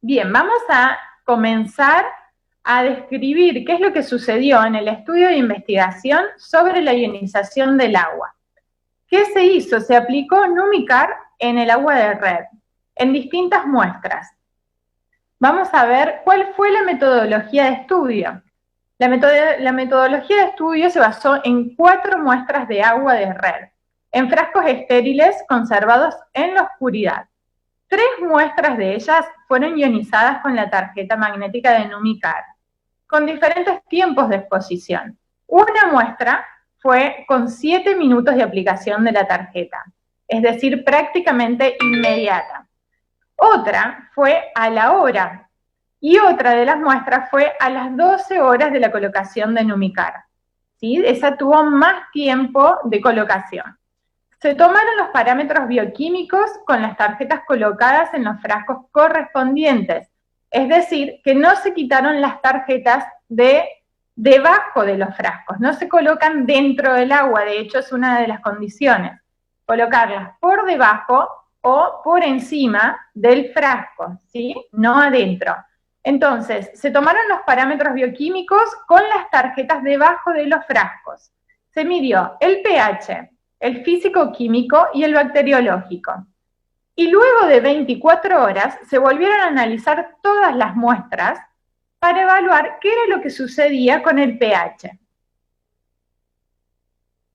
Bien, vamos a comenzar a describir qué es lo que sucedió en el estudio de investigación sobre la ionización del agua. ¿Qué se hizo? Se aplicó Numicar en el agua de red, en distintas muestras. Vamos a ver cuál fue la metodología de estudio. La metodología de estudio se basó en 4 muestras de agua de red, en frascos estériles conservados en la oscuridad. 3 muestras de ellas fueron ionizadas con la tarjeta magnética de Numicar, con diferentes tiempos de exposición. Una muestra fue con 7 minutos de aplicación de la tarjeta, es decir, prácticamente inmediata. Otra fue a la hora, y otra de las muestras fue a las 12 horas de la colocación de Numicar. ¿Sí? Esa tuvo más tiempo de colocación. Se tomaron los parámetros bioquímicos con las tarjetas colocadas en los frascos correspondientes, es decir, que no se quitaron las tarjetas debajo de los frascos, no se colocan dentro del agua, de hecho es una de las condiciones, colocarlas por debajo o por encima del frasco, ¿sí? No adentro. Entonces, se tomaron los parámetros bioquímicos con las tarjetas debajo de los frascos. Se midió el pH, el físico-químico y el bacteriológico. Y luego de 24 horas se volvieron a analizar todas las muestras para evaluar qué era lo que sucedía con el pH.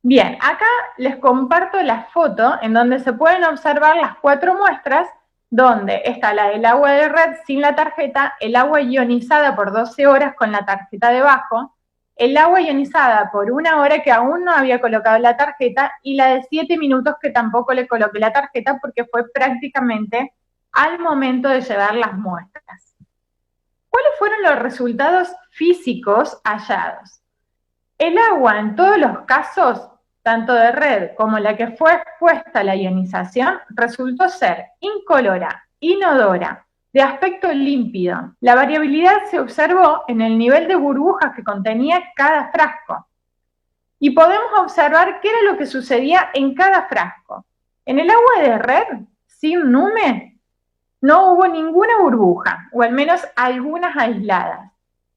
Bien, acá les comparto la foto en donde se pueden observar las 4 muestras, donde está la del agua de red sin la tarjeta, el agua ionizada por 12 horas con la tarjeta debajo, el agua ionizada por 1 hora que aún no había colocado la tarjeta y la de 7 minutos que tampoco le coloqué la tarjeta porque fue prácticamente al momento de llevar las muestras. ¿Cuáles fueron los resultados físicos hallados? El agua en todos los casos, tanto de red como la que fue expuesta a la ionización, resultó ser incolora, inodora, de aspecto límpido. La variabilidad se observó en el nivel de burbujas que contenía cada frasco. Y podemos observar qué era lo que sucedía en cada frasco. En el agua de red, sin Nume, no hubo ninguna burbuja, o al menos algunas aisladas.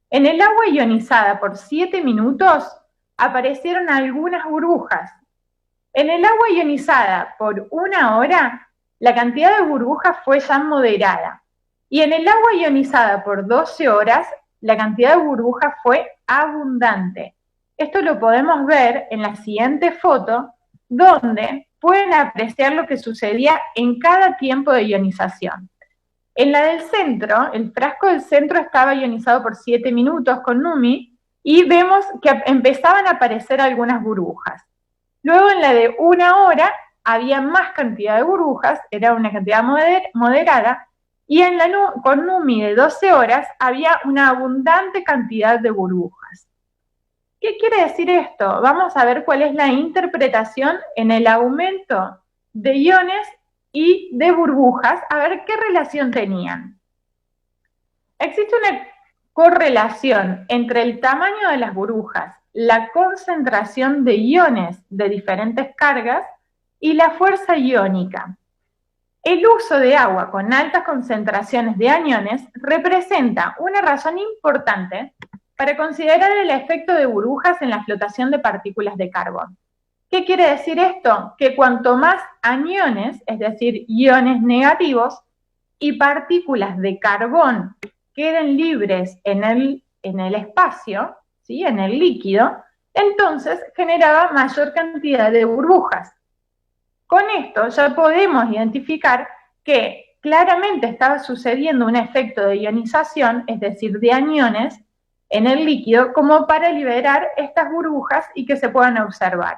En el agua ionizada por 7 minutos, aparecieron algunas burbujas. En el agua ionizada por 1 hora, la cantidad de burbujas fue ya moderada. Y en el agua ionizada por 12 horas, la cantidad de burbujas fue abundante. Esto lo podemos ver en la siguiente foto, donde pueden apreciar lo que sucedía en cada tiempo de ionización. En la del centro, el frasco del centro estaba ionizado por 7 minutos con Numi, y vemos que empezaban a aparecer algunas burbujas. Luego en la de 1 hora había más cantidad de burbujas, era una cantidad moderada, y en la con Numi de 12 horas había una abundante cantidad de burbujas. ¿Qué quiere decir esto? Vamos a ver cuál es la interpretación en el aumento de iones y de burbujas, a ver qué relación tenían. Existe una correlación entre el tamaño de las burbujas, la concentración de iones de diferentes cargas y la fuerza iónica. El uso de agua con altas concentraciones de aniones representa una razón importante para considerar el efecto de burbujas en la flotación de partículas de carbón. ¿Qué quiere decir esto? Que cuanto más aniones, es decir, iones negativos, y partículas de carbón queden libres en el espacio, ¿sí? En el líquido, entonces generaba mayor cantidad de burbujas. Con esto ya podemos identificar que claramente estaba sucediendo un efecto de ionización, es decir, de aniones, en el líquido, como para liberar estas burbujas y que se puedan observar.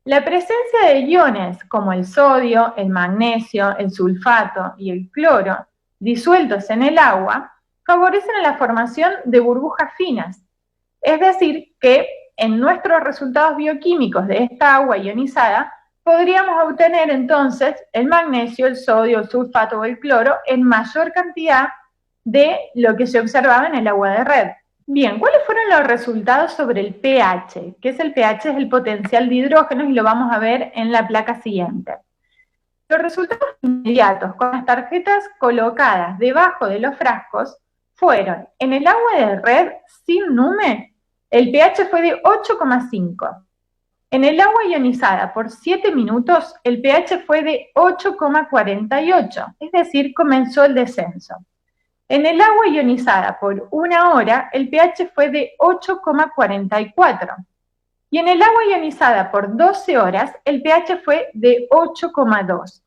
La presencia de iones como el sodio, el magnesio, el sulfato y el cloro disueltos en el agua favorecen la formación de burbujas finas. Es decir, que en nuestros resultados bioquímicos de esta agua ionizada podríamos obtener entonces el magnesio, el sodio, el sulfato o el cloro en mayor cantidad de lo que se observaba en el agua de red. Bien, ¿cuáles fueron los resultados sobre el pH? ¿Qué es el pH? Es el potencial de hidrógenos y lo vamos a ver en la placa siguiente. Los resultados inmediatos con las tarjetas colocadas debajo de los frascos fueron: en el agua de red sin nume, el pH fue de 8,5. En el agua ionizada por 7 minutos, el pH fue de 8,48, es decir, comenzó el descenso. En el agua ionizada por 1 hora, el pH fue de 8,44. Y en el agua ionizada por 12 horas, el pH fue de 8,2.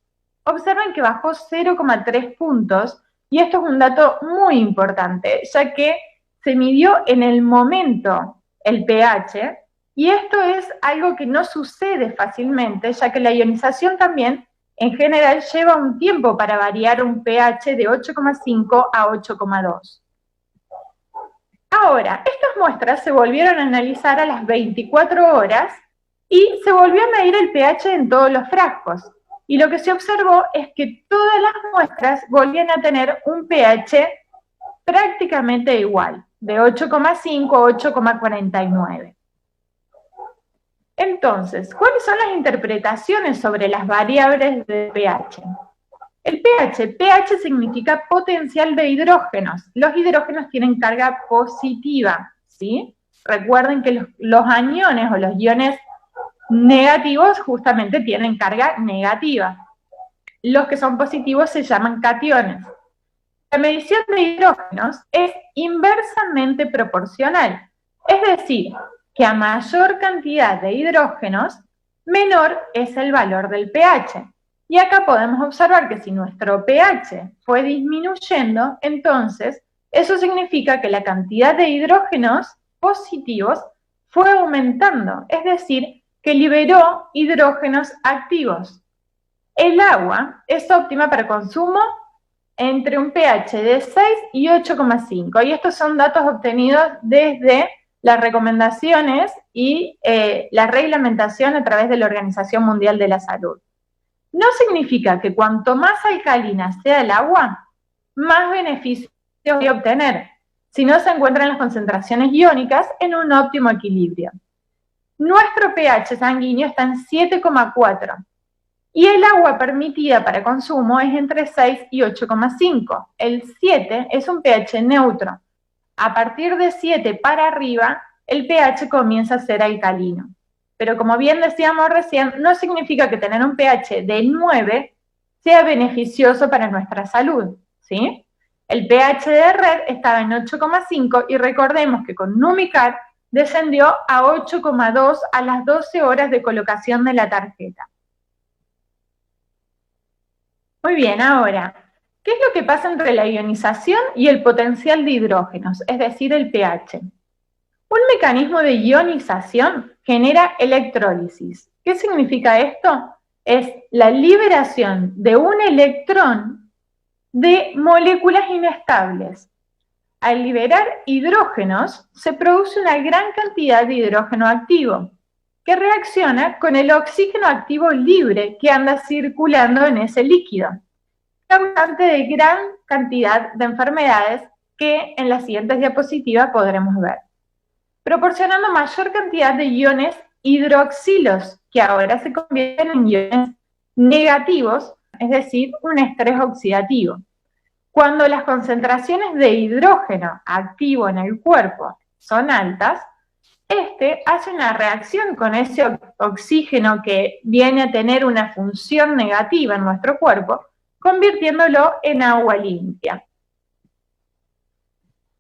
Observen que bajó 0,3 puntos, y esto es un dato muy importante, ya que se midió en el momento el pH, y esto es algo que no sucede fácilmente, ya que la ionización también, en general, lleva un tiempo para variar un pH de 8,5 a 8,2. Ahora, estas muestras se volvieron a analizar a las 24 horas y se volvió a medir el pH en todos los frascos. Y lo que se observó es que todas las muestras volvían a tener un pH prácticamente igual, de 8,5 a 8,49. Entonces, ¿cuáles son las interpretaciones sobre las variables de pH? El pH significa potencial de hidrógenos. Los hidrógenos tienen carga positiva, ¿sí? Recuerden que los aniones o los iones negativos justamente tienen carga negativa. Los que son positivos se llaman cationes. La medición de hidrógenos es inversamente proporcional, es decir, que a mayor cantidad de hidrógenos, menor es el valor del pH. Y acá podemos observar que si nuestro pH fue disminuyendo, entonces eso significa que la cantidad de hidrógenos positivos fue aumentando, es decir, que liberó hidrógenos activos. El agua es óptima para consumo entre un pH de 6 y 8,5, y estos son datos obtenidos desde las recomendaciones y la reglamentación a través de la Organización Mundial de la Salud. No significa que cuanto más alcalina sea el agua, más beneficios voy a obtener, si no se encuentran las concentraciones iónicas en un óptimo equilibrio. Nuestro pH sanguíneo está en 7,4 y el agua permitida para consumo es entre 6 y 8,5. El 7 es un pH neutro. A partir de 7 para arriba, el pH comienza a ser alcalino. Pero como bien decíamos recién, no significa que tener un pH de 9 sea beneficioso para nuestra salud, ¿sí? El pH de red estaba en 8,5 y recordemos que con Numicar descendió a 8,2 a las 12 horas de colocación de la tarjeta. Muy bien, ahora, ¿qué es lo que pasa entre la ionización y el potencial de hidrógenos, es decir, el pH? Un mecanismo de ionización genera electrólisis. ¿Qué significa esto? Es la liberación de un electrón de moléculas inestables. Al liberar hidrógenos, se produce una gran cantidad de hidrógeno activo, que reacciona con el oxígeno activo libre que anda circulando en ese líquido, causante de gran cantidad de enfermedades que en las siguientes diapositivas podremos ver, proporcionando mayor cantidad de iones hidroxilos, que ahora se convierten en iones negativos, es decir, un estrés oxidativo. Cuando las concentraciones de hidrógeno activo en el cuerpo son altas, este hace una reacción con ese oxígeno que viene a tener una función negativa en nuestro cuerpo, convirtiéndolo en agua limpia.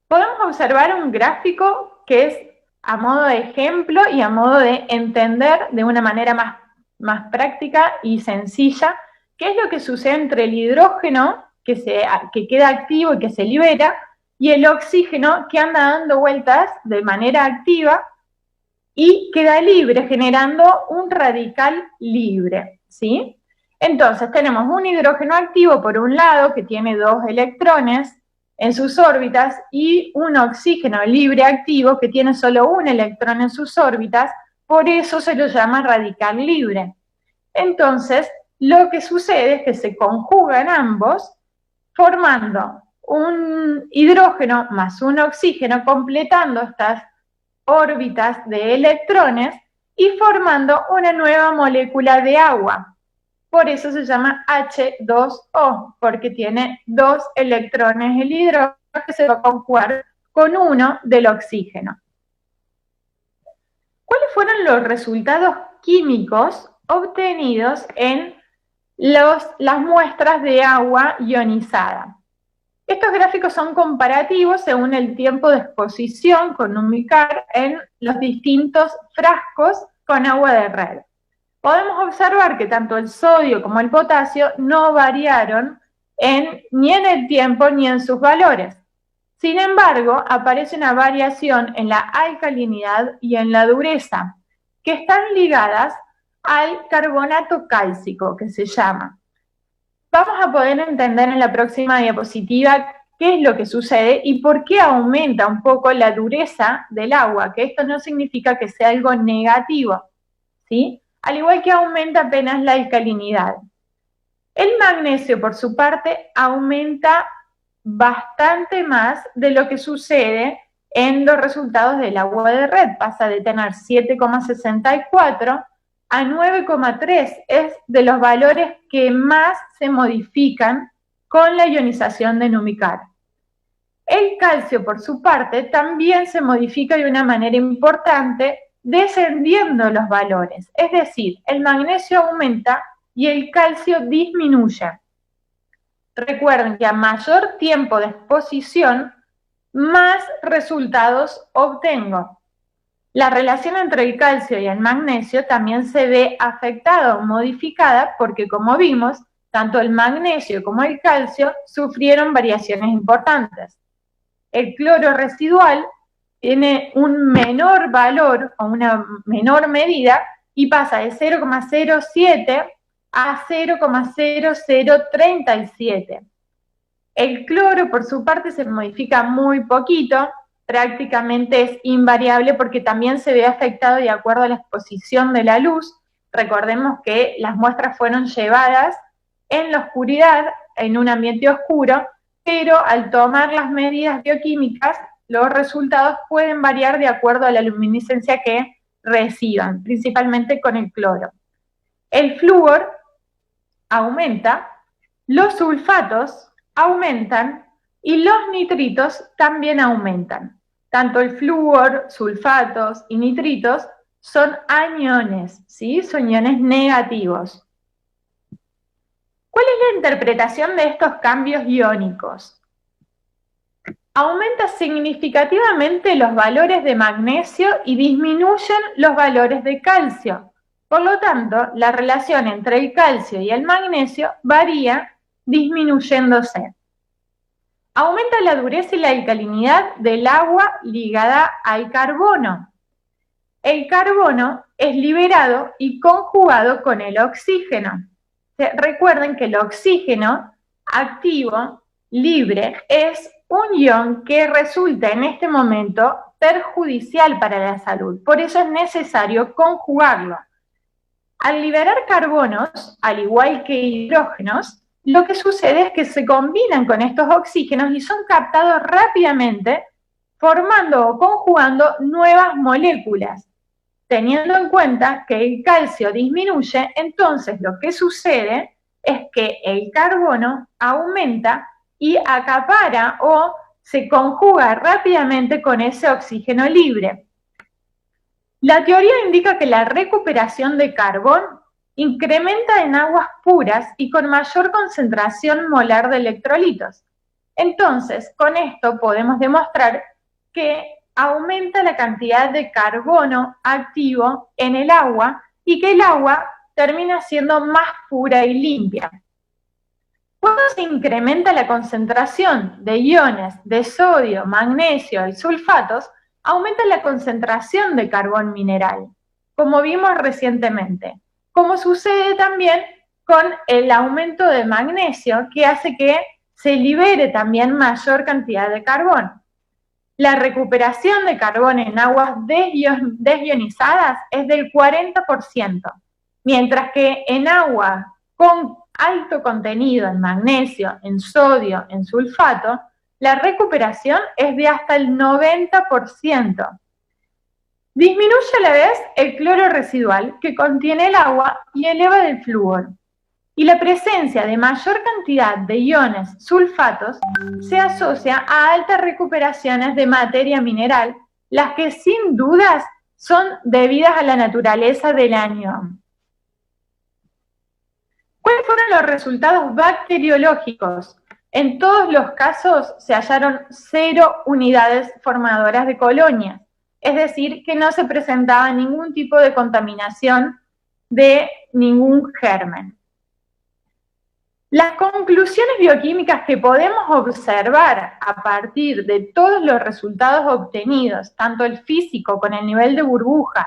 Podemos observar un gráfico que es a modo de ejemplo y a modo de entender de una manera más práctica y sencilla qué es lo que sucede entre el hidrógeno que queda activo y que se libera y el oxígeno que anda dando vueltas de manera activa y queda libre, generando un radical libre, ¿sí? Entonces tenemos un hidrógeno activo por un lado que tiene 2 electrones en sus órbitas y un oxígeno libre activo que tiene solo un electrón en sus órbitas, por eso se lo llama radical libre. Entonces, lo que sucede es que se conjugan ambos formando un hidrógeno más un oxígeno, completando estas órbitas de electrones y formando una nueva molécula de agua. por eso se llama H2O, porque tiene 2 electrones el hidrógeno que se va a conjugar con uno del oxígeno. ¿Cuáles fueron los resultados químicos obtenidos en las muestras de agua ionizada? Estos gráficos son comparativos según el tiempo de exposición con Numicar en los distintos frascos con agua de red. Podemos observar que tanto el sodio como el potasio no variaron ni en el tiempo ni en sus valores. Sin embargo, aparece una variación en la alcalinidad y en la dureza, que están ligadas al carbonato cálcico, que se llama. Vamos a poder entender en la próxima diapositiva qué es lo que sucede y por qué aumenta un poco la dureza del agua, que esto no significa que sea algo negativo, ¿sí? Al igual que aumenta apenas la alcalinidad. El magnesio, por su parte, aumenta bastante más de lo que sucede en los resultados del agua de red. Pasa de tener 7,64 a 9,3. Es de los valores que más se modifican con la ionización de Numicar. El calcio, por su parte, también se modifica de una manera importante, descendiendo los valores. Es decir, el magnesio aumenta y el calcio disminuye. Recuerden que a mayor tiempo de exposición, más resultados obtengo. La relación entre el calcio y el magnesio también se ve afectada o modificada porque, como vimos, tanto el magnesio como el calcio sufrieron variaciones importantes. El cloro residual tiene un menor valor o una menor medida y pasa de 0,07 a 0,0037. El cloro, por su parte, se modifica muy poquito, prácticamente es invariable porque también se ve afectado de acuerdo a la exposición de la luz. Recordemos que las muestras fueron llevadas en la oscuridad, en un ambiente oscuro, pero al tomar las medidas bioquímicas, los resultados pueden variar de acuerdo a la luminiscencia que reciban, principalmente con el cloro. El flúor aumenta, los sulfatos aumentan y los nitritos también aumentan. Tanto el flúor, sulfatos y nitritos son aniones, ¿sí? Son iones negativos. ¿Cuál es la interpretación de estos cambios iónicos? Aumenta significativamente los valores de magnesio y disminuyen los valores de calcio. Por lo tanto, la relación entre el calcio y el magnesio varía disminuyéndose. Aumenta la dureza y la alcalinidad del agua ligada al carbono. El carbono es liberado y conjugado con el oxígeno. Recuerden que el oxígeno activo, libre, es un ion que resulta en este momento perjudicial para la salud. Por eso es necesario conjugarlo. Al liberar carbonos, al igual que hidrógenos, lo que sucede es que se combinan con estos oxígenos y son captados rápidamente, formando o conjugando nuevas moléculas. Teniendo en cuenta que el calcio disminuye, entonces lo que sucede es que el carbono aumenta y acapara o se conjuga rápidamente con ese oxígeno libre. La teoría indica que la recuperación de carbón incrementa en aguas puras y con mayor concentración molar de electrolitos. Entonces, con esto podemos demostrar que aumenta la cantidad de carbono activo en el agua y que el agua termina siendo más pura y limpia. Cuando se incrementa la concentración de iones de sodio, magnesio y sulfatos, aumenta la concentración de carbón mineral, como vimos recientemente, como sucede también con el aumento de magnesio, que hace que se libere también mayor cantidad de carbón. La recuperación de carbón en aguas desionizadas es del 40%, mientras que en agua con alto contenido en magnesio, en sodio, en sulfato, la recuperación es de hasta el 90%. Disminuye a la vez el cloro residual que contiene el agua y eleva el flúor. y la presencia de mayor cantidad de iones sulfatos se asocia a altas recuperaciones de materia mineral, las que sin dudas son debidas a la naturaleza del anión. ¿Cuáles fueron los resultados bacteriológicos? En todos los casos se hallaron 0 unidades formadoras de colonias, es decir, que no se presentaba ningún tipo de contaminación de ningún germen. Las conclusiones bioquímicas que podemos observar a partir de todos los resultados obtenidos, tanto el físico con el nivel de burbujas,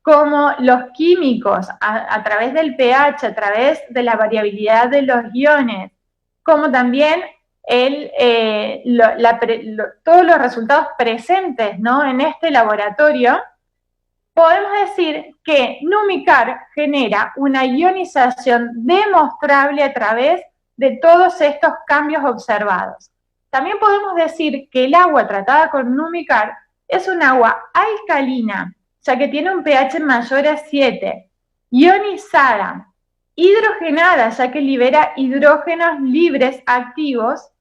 como los químicos a través del pH, a través de la variabilidad de los iones, como también todos los resultados presentes, ¿no?, en este laboratorio, podemos decir que Numicar genera una ionización demostrable a través de todos estos cambios observados. También podemos decir que el agua tratada con Numicar es un agua alcalina, ya que tiene un pH mayor a 7, ionizada, hidrogenada, ya que libera hidrógenos libres activos,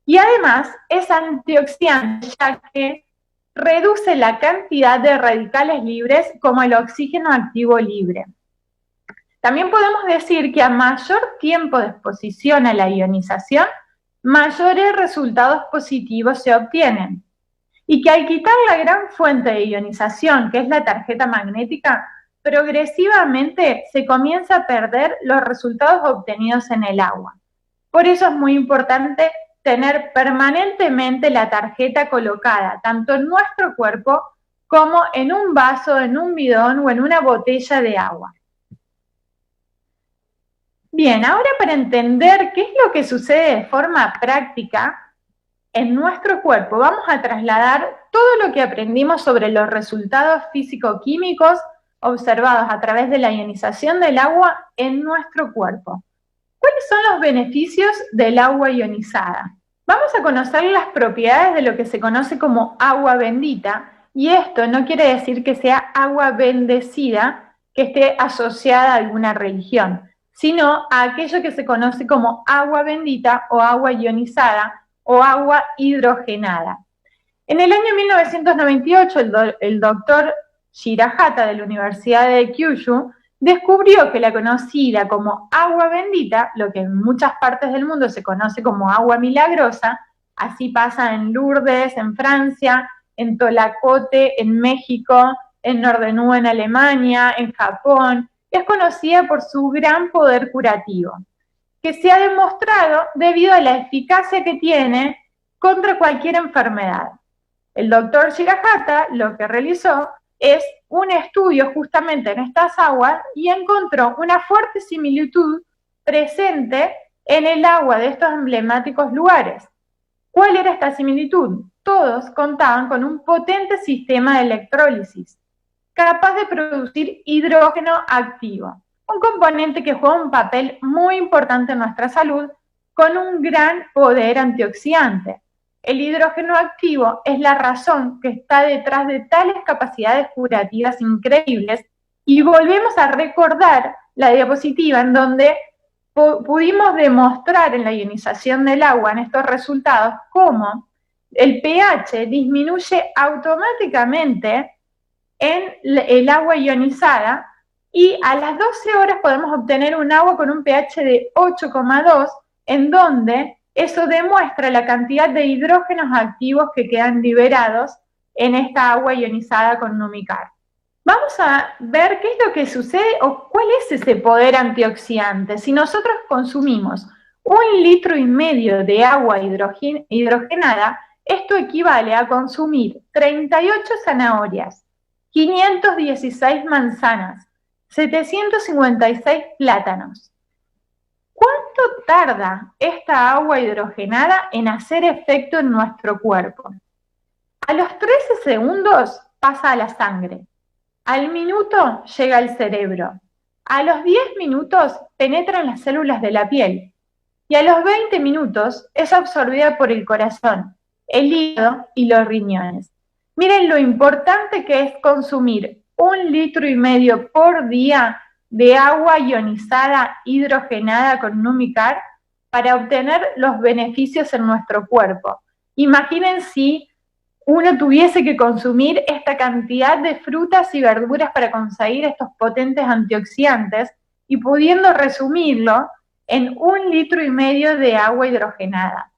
y además es antioxidante, ya que reduce la cantidad de radicales libres como el oxígeno activo libre. También podemos decir que a mayor tiempo de exposición a la ionización, mayores resultados positivos se obtienen. Y que al quitar la gran fuente de ionización, que es la tarjeta magnética, progresivamente se comienza a perder los resultados obtenidos en el agua. Por eso es muy importante tener permanentemente la tarjeta colocada, tanto en nuestro cuerpo como en un vaso, en un bidón o en una botella de agua. Bien, ahora para entender qué es lo que sucede de forma práctica en nuestro cuerpo, vamos a trasladar todo lo que aprendimos sobre los resultados físico-químicos observados a través de la ionización del agua en nuestro cuerpo. ¿Cuáles son los beneficios del agua ionizada? Vamos a conocer las propiedades de lo que se conoce como agua bendita, y esto no quiere decir que sea agua bendecida, que esté asociada a alguna religión, sino a aquello que se conoce como agua bendita o agua ionizada o agua hidrogenada. En el año 1998, el doctor Shirahata de la Universidad de Kyushu descubrió que la conocida como agua bendita, lo que en muchas partes del mundo se conoce como agua milagrosa, así pasa en Lourdes, en Francia, en Tolacote, en México, en Norderney, en Alemania, en Japón, es conocida por su gran poder curativo, que se ha demostrado debido a la eficacia que tiene contra cualquier enfermedad. El doctor Shirahata lo que realizó es un estudio justamente en estas aguas y encontró una fuerte similitud presente en el agua de estos emblemáticos lugares. ¿Cuál era esta similitud? Todos contaban con un potente sistema de electrólisis, capaz de producir hidrógeno activo, un componente que juega un papel muy importante en nuestra salud con un gran poder antioxidante. El hidrógeno activo es la razón que está detrás de tales capacidades curativas increíbles, y volvemos a recordar la diapositiva en donde pudimos demostrar en la ionización del agua, en estos resultados, cómo el pH disminuye automáticamente en el agua ionizada, y a las 12 horas podemos obtener un agua con un pH de 8,2, en donde eso demuestra la cantidad de hidrógenos activos que quedan liberados en esta agua ionizada con Numicar. Vamos a ver qué es lo que sucede o cuál es ese poder antioxidante. Si nosotros consumimos 1,5 litros de agua hidrogenada, esto equivale a consumir 38 zanahorias, 516 manzanas, 756 plátanos. ¿Cuánto tarda esta agua hidrogenada en hacer efecto en nuestro cuerpo? A los 13 segundos pasa a la sangre, al minuto llega al cerebro, a los 10 minutos penetra en las células de la piel y a los 20 minutos es absorbida por el corazón, el hígado y los riñones. Miren lo importante que es consumir 1,5 litros por día de agua ionizada hidrogenada con Numicar para obtener los beneficios en nuestro cuerpo. Imaginen si uno tuviese que consumir esta cantidad de frutas y verduras para conseguir estos potentes antioxidantes y pudiendo resumirlo en 1,5 litros de agua hidrogenada.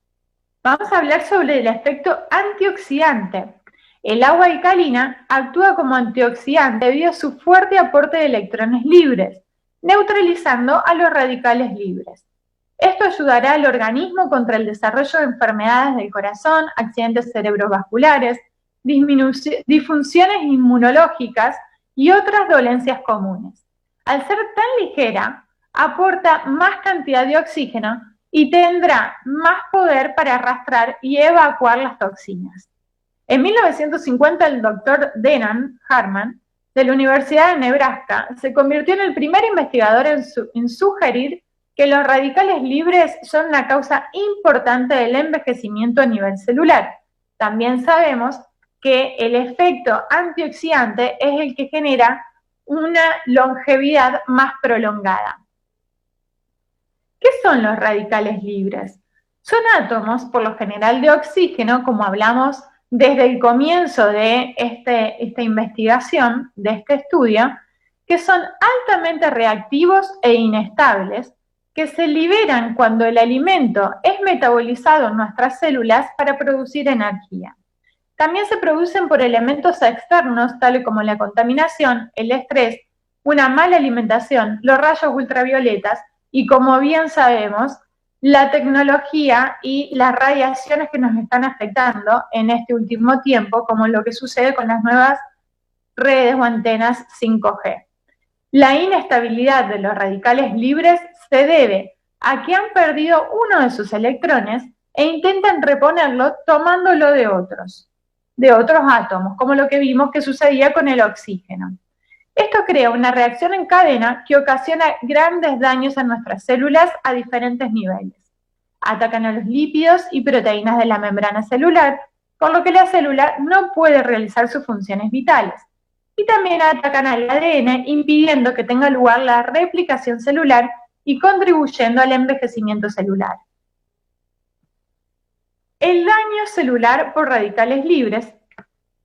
Vamos a hablar sobre el efecto antioxidante. El agua alcalina actúa como antioxidante debido a su fuerte aporte de electrones libres, neutralizando a los radicales libres. Esto ayudará al organismo contra el desarrollo de enfermedades del corazón, accidentes cerebrovasculares, disfunciones inmunológicas y otras dolencias comunes. Al ser tan ligera, aporta más cantidad de oxígeno y tendrá más poder para arrastrar y evacuar las toxinas. En 1950, el doctor Denham Harman, de la Universidad de Nebraska, se convirtió en el primer investigador en sugerir que los radicales libres son una causa importante del envejecimiento a nivel celular. También sabemos que el efecto antioxidante es el que genera una longevidad más prolongada. ¿Qué son los radicales libres? Son átomos, por lo general, de oxígeno, como hablamos desde el comienzo de esta investigación, de este estudio, que son altamente reactivos e inestables, que se liberan cuando el alimento es metabolizado en nuestras células para producir energía. También se producen por elementos externos, tales como la contaminación, el estrés, una mala alimentación, los rayos ultravioletas y, como bien sabemos, la tecnología y las radiaciones que nos están afectando en este último tiempo, como lo que sucede con las nuevas redes o antenas 5G. La inestabilidad de los radicales libres se debe a que han perdido uno de sus electrones e intentan reponerlo tomándolo de otros átomos, como lo que vimos que sucedía con el oxígeno. Esto crea una reacción en cadena que ocasiona grandes daños a nuestras células a diferentes niveles. Atacan a los lípidos y proteínas de la membrana celular, por lo que la célula no puede realizar sus funciones vitales. Y también atacan al ADN, impidiendo que tenga lugar la replicación celular y contribuyendo al envejecimiento celular. El daño celular por radicales libres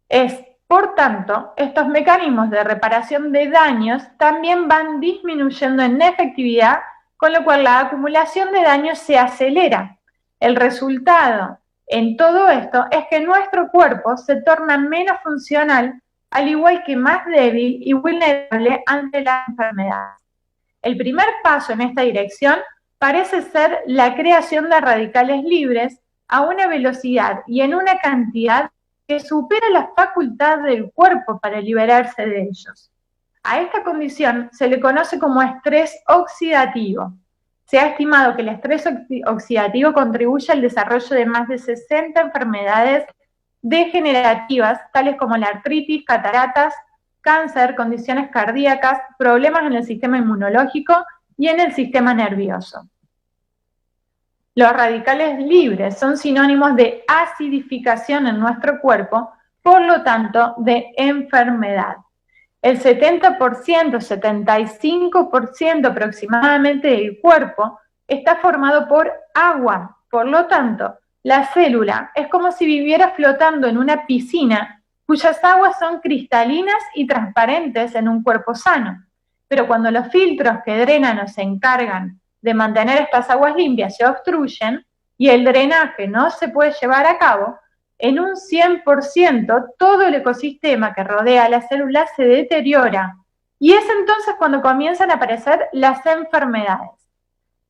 es, por tanto, estos mecanismos de reparación de daños también van disminuyendo en efectividad, con lo cual la acumulación de daños se acelera. El resultado en todo esto es que nuestro cuerpo se torna menos funcional, al igual que más débil y vulnerable ante la enfermedad. El primer paso en esta dirección parece ser la creación de radicales libres a una velocidad y en una cantidad que supera la facultad del cuerpo para liberarse de ellos. A esta condición se le conoce como estrés oxidativo. Se ha estimado que el estrés oxidativo contribuye al desarrollo de más de 60 enfermedades degenerativas, tales como la artritis, cataratas, cáncer, condiciones cardíacas, problemas en el sistema inmunológico y en el sistema nervioso. Los radicales libres son sinónimos de acidificación en nuestro cuerpo, por lo tanto, de enfermedad. El 70%, 75% aproximadamente del cuerpo está formado por agua. Por lo tanto, la célula es como si viviera flotando en una piscina cuyas aguas son cristalinas y transparentes en un cuerpo sano. Pero cuando los filtros que drenan o se encargan de mantener estas aguas limpias se obstruyen y el drenaje no se puede llevar a cabo, en un 100% todo el ecosistema que rodea a la célula se deteriora. Y es entonces cuando comienzan a aparecer las enfermedades.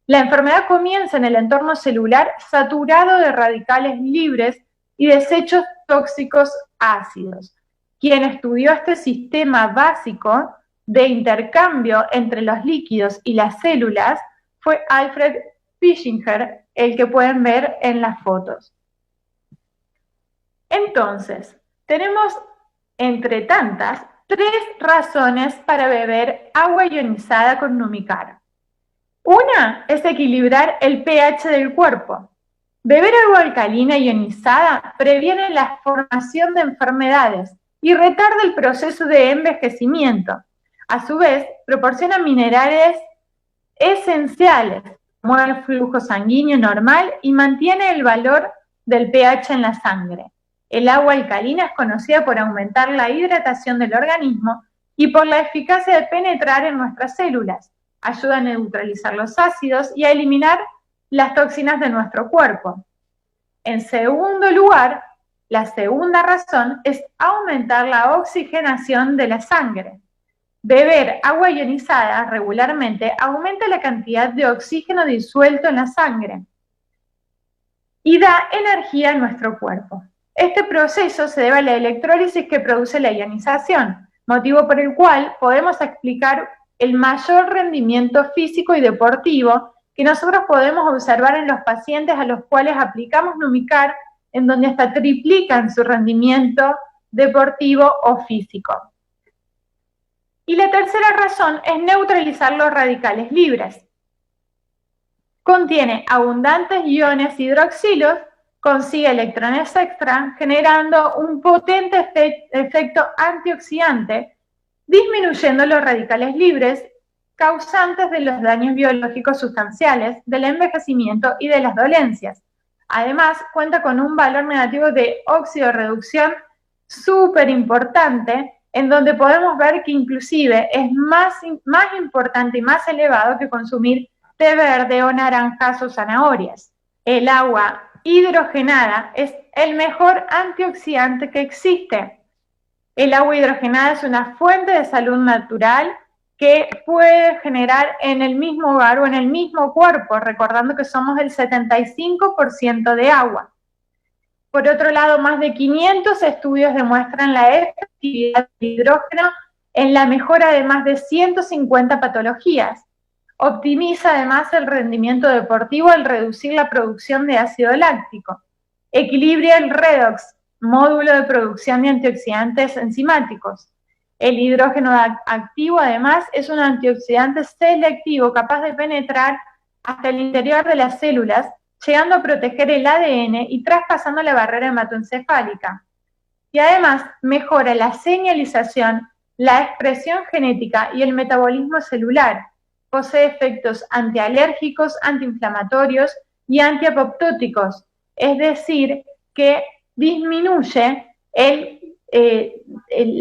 La enfermedad comienza en el entorno celular saturado de radicales libres y desechos tóxicos ácidos. Quien estudió este sistema básico de intercambio entre los líquidos y las células fue Alfred Pischinger, el que pueden ver en las fotos. Entonces, tenemos, entre tantas, 3 razones para beber agua ionizada con Numicar. Una es equilibrar el pH del cuerpo. Beber agua alcalina ionizada previene la formación de enfermedades y retarda el proceso de envejecimiento. A su vez, proporciona minerales esenciales, como el flujo sanguíneo normal y mantiene el valor del pH en la sangre. El agua alcalina es conocida por aumentar la hidratación del organismo y por la eficacia de penetrar en nuestras células. Ayuda a neutralizar los ácidos y a eliminar las toxinas de nuestro cuerpo. En segundo lugar, la segunda razón es aumentar la oxigenación de la sangre. Beber agua ionizada regularmente aumenta la cantidad de oxígeno disuelto en la sangre y da energía a nuestro cuerpo. Este proceso se debe a la electrólisis que produce la ionización, motivo por el cual podemos explicar el mayor rendimiento físico y deportivo que nosotros podemos observar en los pacientes a los cuales aplicamos Numicar, en donde hasta triplican su rendimiento deportivo o físico. Y la tercera razón es neutralizar los radicales libres. Contiene abundantes iones hidroxilos, consigue electrones extra, generando un potente efecto antioxidante, disminuyendo los radicales libres, causantes de los daños biológicos sustanciales, del envejecimiento y de las dolencias. Además, cuenta con un valor negativo de oxidorreducción súper importante, en donde podemos ver que inclusive es más importante y más elevado que consumir té verde o naranjas o zanahorias. El agua hidrogenada es el mejor antioxidante que existe. El agua hidrogenada es una fuente de salud natural que puede generar en el mismo hogar o en el mismo cuerpo, recordando que somos el 75% de agua. Por otro lado, más de 500 estudios demuestran la efectividad del hidrógeno en la mejora de más de 150 patologías. Optimiza además el rendimiento deportivo al reducir la producción de ácido láctico. Equilibra el redox, módulo de producción de antioxidantes enzimáticos. El hidrógeno activo además es un antioxidante selectivo capaz de penetrar hasta el interior de las células, llegando a proteger el ADN y traspasando la barrera hematoencefálica. Y además mejora la señalización, la expresión genética y el metabolismo celular. Posee efectos antialérgicos, antiinflamatorios y antiapoptóticos, es decir, que disminuye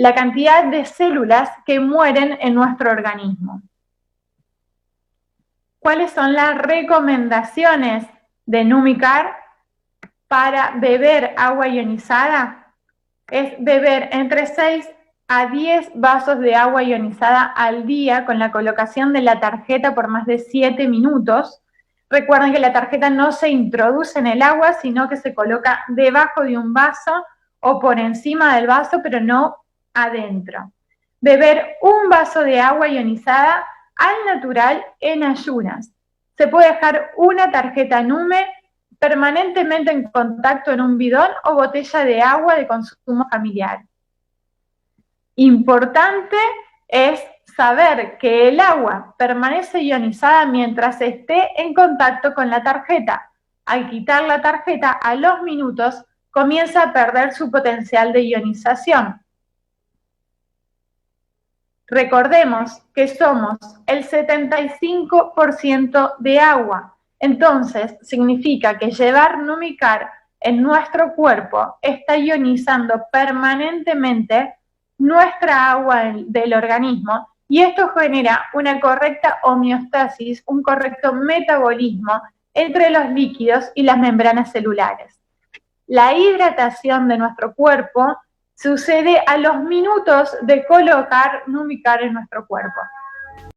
la cantidad de células que mueren en nuestro organismo. ¿Cuáles son las recomendaciones de Numicar para beber agua ionizada? Es beber entre 6 a 10 vasos de agua ionizada al día con la colocación de la tarjeta por más de 7 minutos. Recuerden que la tarjeta no se introduce en el agua, sino que se coloca debajo de un vaso o por encima del vaso, pero no adentro. Beber un vaso de agua ionizada al natural en ayunas. Se puede dejar una tarjeta Nume permanentemente en contacto en un bidón o botella de agua de consumo familiar. Importante es saber que el agua permanece ionizada mientras esté en contacto con la tarjeta. Al quitar la tarjeta, a los minutos comienza a perder su potencial de ionización. Recordemos que somos el 75% de agua. Entonces, significa que llevar Numicar en nuestro cuerpo está ionizando permanentemente nuestra agua del organismo y esto genera una correcta homeostasis, un correcto metabolismo entre los líquidos y las membranas celulares. La hidratación de nuestro cuerpo sucede a los minutos de colocar Numicar en nuestro cuerpo.